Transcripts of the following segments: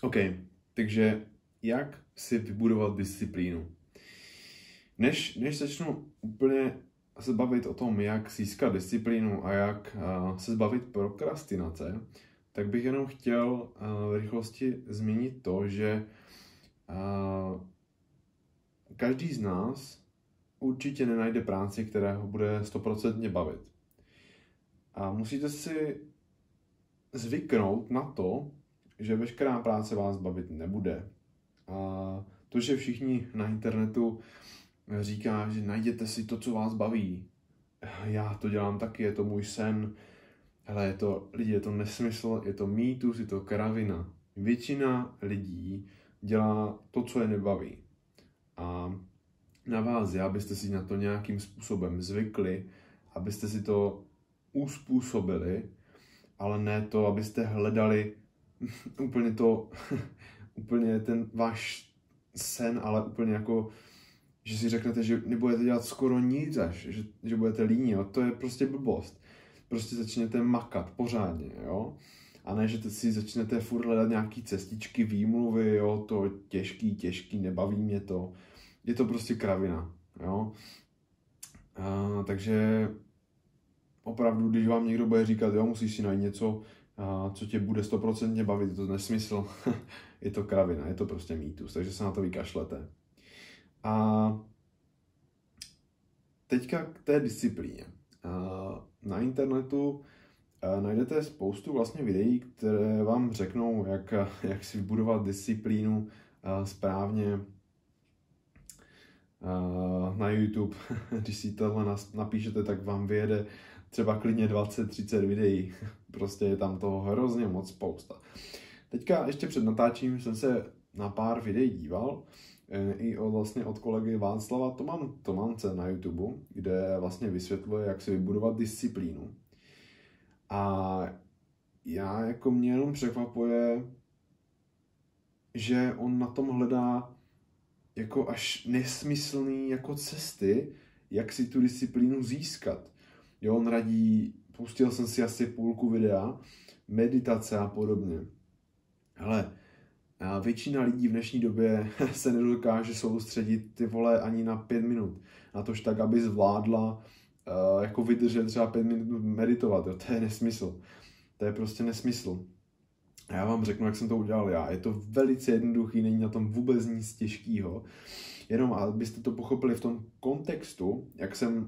OK, takže jak si vybudovat disciplínu? Než začnu úplně se bavit o tom, jak získat disciplínu a jak se zbavit prokrastinace, tak bych jenom chtěl v rychlosti zmínit to, že každý z nás určitě nenajde práci, která ho bude 100% bavit. A musíte si zvyknout na to, že veškerá práce vás bavit nebude. A to, že všichni na internetu říká, že najděte si to, co vás baví. Já to dělám taky, je to můj sen. Hele, je to nesmysl, je to mýtus, je to kravina. Většina lidí dělá to, co je nebaví. A na vás je, abyste si na to nějakým způsobem zvykli, abyste si to uspůsobili, ale ne to, abyste hledali úplně ten váš sen, ale úplně jako, že si řeknete, že nebudete dělat skoro nic až, že budete líní, jo? To je prostě blbost. Prostě začnete makat pořádně, jo? A ne, že si začnete furt hledat nějaký cestičky, výmluvy, jo? To těžký, nebaví mě to. Je to prostě kravina, jo? Takže opravdu, když vám někdo bude říkat, jo, musíš si najít něco, co tě bude 100% bavit, je to nesmysl, je to kravina, je to prostě mýtus, takže se na to vykašlete. A teďka k té disciplíně. Na internetu najdete spoustu vlastně videí, které vám řeknou, jak si vybudovat disciplínu správně. Na YouTube, když si tohle napíšete, tak vám vyjede třeba klidně 20-30 videí. Prostě je tam toho hrozně moc spousta. Teďka ještě před natáčením jsem se na pár videí díval, i od kolegy Václava Tomance na YouTube, kde vlastně vysvětluje, jak si vybudovat disciplínu. A mě jenom překvapuje, že on na tom hledá jako až nesmyslný jako cesty, jak si tu disciplínu získat. Jo, on radí, pustil jsem si asi půlku videa, meditace a podobně. Hele, většina lidí v dnešní době se nedokáže soustředit ty vole ani na 5 minut. Na tož tak, aby zvládla jako vydržet třeba 5 minut meditovat. Jo, to je nesmysl. To je prostě nesmysl. A já vám řeknu, jak jsem to udělal já. Je to velice jednoduchý, není na tom vůbec nic těžkého. Jenom abyste to pochopili v tom kontextu, jak jsem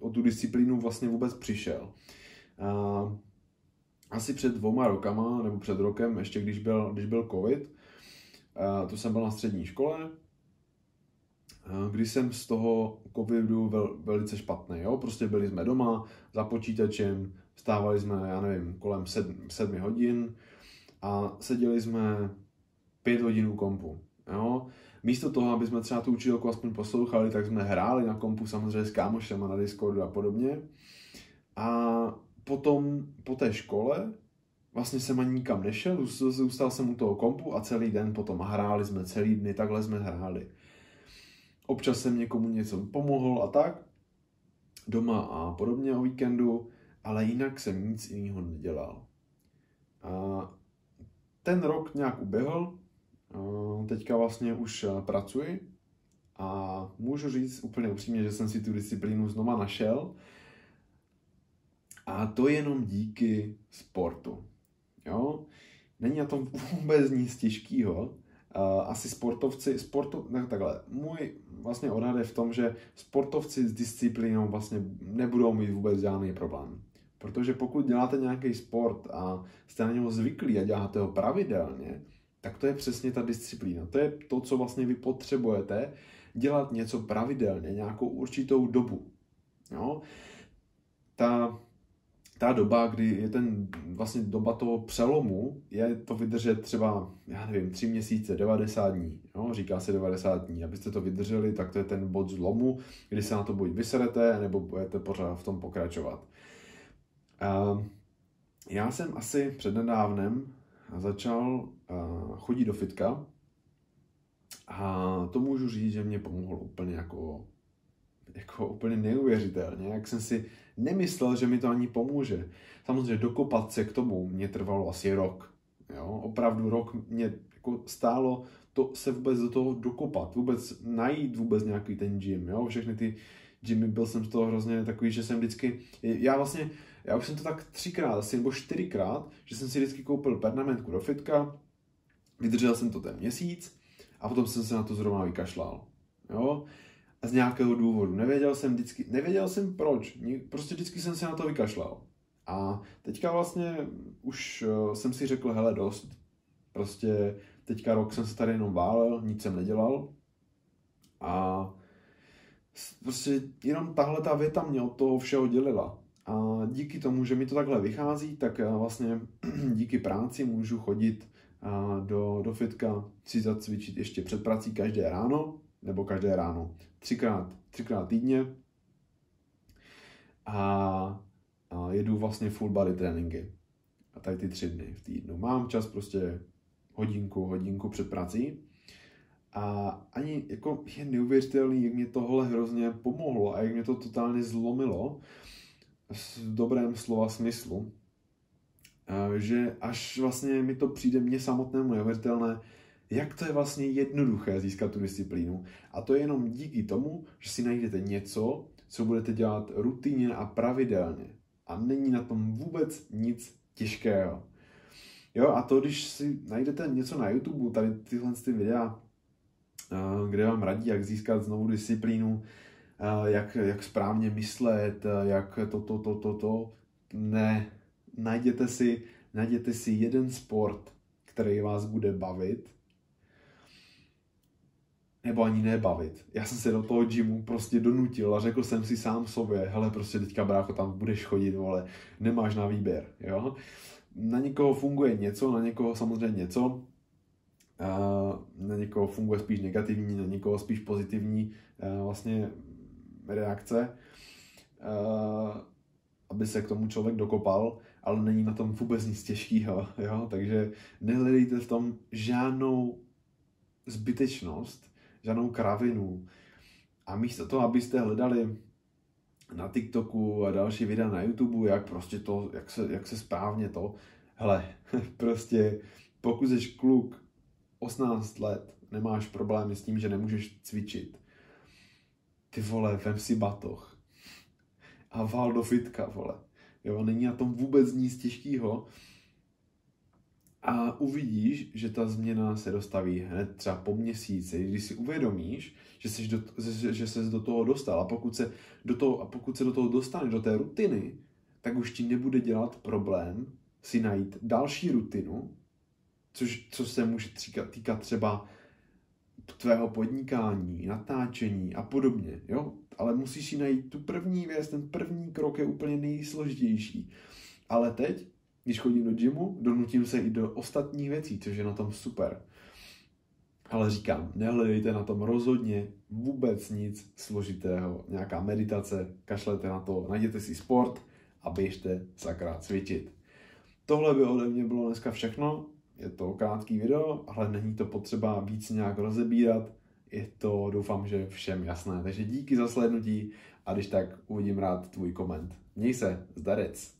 o tu disciplínu vlastně vůbec přišel. Asi před 2 rokama, nebo před rokem, ještě když byl covid, to jsem byl na střední škole, když jsem z toho covidu velice špatný. Jo? Prostě byli jsme doma za počítačem, vstávali jsme, já nevím, kolem 7 hodin a seděli jsme 5 hodin u kompu. Jo? Místo toho, aby jsme třeba tu učitelku aspoň poslouchali, tak jsme hráli na kompu samozřejmě s kámošema na Discordu a podobně. A potom po té škole vlastně jsem ani nikam nešel, zůstal jsem u toho kompu a celý den potom hráli jsme, celý dny takhle jsme hráli. Občas jsem někomu něco pomohl a tak, doma a podobně o víkendu, ale jinak jsem nic jiného nedělal. A ten rok nějak uběhl, teďka vlastně už pracuji a můžu říct úplně upřímně, že jsem si tu disciplínu znova našel a to jenom díky sportu. Jo? Není na tom vůbec nic těžkého. Asi můj vlastně odhad je v tom, že sportovci s disciplínou vlastně nebudou mít vůbec žádný problém. Protože pokud děláte nějaký sport a jste na něho zvyklí a děláte ho pravidelně, tak to je přesně ta disciplína. To je to, co vlastně vy potřebujete, dělat něco pravidelně, nějakou určitou dobu. Jo? Ta doba, kdy je vlastně doba toho přelomu, je to vydržet třeba, 3 měsíce, 90 dní. Jo? Říká se 90 dní. Abyste to vydrželi, tak to je ten bod zlomu, kdy se na to buď vyserete, nebo budete pořád v tom pokračovat. Já jsem asi přednedávnem začal chodit do fitka a to můžu říct, že mě pomohlo úplně jako úplně neuvěřitelně, jak jsem si nemyslel, že mi to ani pomůže. Samozřejmě dokopat se k tomu mě trvalo asi rok. Jo? Opravdu rok mě jako stálo to se vůbec do toho dokopat, vůbec najít vůbec nějaký ten gym, jo? Všechny ty gymy, byl jsem z toho hrozně takový, že jsem vždycky, já už jsem to tak 3krát, asi nebo 4krát, že jsem si vždycky koupil permanentku do fitka, vydržel jsem to ten měsíc a potom jsem se na to zrovna vykašlal, jo? A z nějakého důvodu, nevěděl jsem proč, prostě vždycky jsem se na to vykašlal. A teďka vlastně už jsem si řekl, hele, dost, prostě teďka rok jsem se tady jenom válel, nic jsem nedělal a prostě jenom tahle ta věta mě od toho všeho dělila. A díky tomu, že mi to takhle vychází, tak vlastně díky práci můžu chodit do fitka si zacvičit ještě před prací každé ráno, třikrát týdně a jedu vlastně full body tréninky. A tady ty 3 dny v týdnu. Mám čas prostě hodinku před prací. A ani jako je neuvěřitelný, jak mě tohle hrozně pomohlo a jak mě to totálně zlomilo v dobrém slova smyslu. Že až vlastně mi to přijde mně samotnému neuvěřitelné, jak to je vlastně jednoduché získat tu disciplínu. A to je jenom díky tomu, že si najdete něco, co budete dělat rutině a pravidelně. A není na tom vůbec nic těžkého. Jo, a to, když si najdete něco na YouTube, tady tyhle videa, kde vám radí, jak získat znovu disciplínu, jak správně myslet, jak ne, najděte si jeden sport, který vás bude bavit, nebo ani nebavit. Já jsem se do toho gymu prostě donutil a řekl jsem si sám sobě, hele, prostě teďka, brácho, tam budeš chodit, vole, nemáš na výběr, jo. Na někoho funguje něco, na někoho samozřejmě něco, na někoho funguje spíš negativní, na někoho spíš pozitivní vlastně reakce, aby se k tomu člověk dokopal, ale není na tom vůbec nic těžkého, jo, takže nehledejte v tom žádnou zbytečnost, žádnou kravinu a místo toho, abyste hledali na TikToku a další videa na YouTube, jak prostě to, jak se správně to, hele, prostě pokud jsi kluk 18 let, nemáš problémy s tím, že nemůžeš cvičit, ty vole, vem si batoh a vál do fitka, vole. Jo, není na tom vůbec nic těžkého a uvidíš, že ta změna se dostaví hned třeba po měsíci, když si uvědomíš, že ses do toho dostal a pokud se do toho dostaneš, do té rutiny, tak už ti nebude dělat problém si najít další rutinu, což se může týkat třeba tvého podnikání, natáčení a podobně, jo? Ale musíš si najít tu první věc, ten první krok je úplně nejsložitější. Ale teď, když chodím do gymu, donutím se i do ostatních věcí, což je na tom super. Ale říkám, nehledejte na tom rozhodně vůbec nic složitého. Nějaká meditace, kašlete na to, najděte si sport a běžte sakra cvičit. Tohle by ode mě bylo dneska všechno. Je to krátký video, ale není to potřeba víc nějak rozebírat. Je to, doufám, že všem jasné. Takže díky za slednutí a když tak uvidím rád tvůj koment. Měj se, zdarec.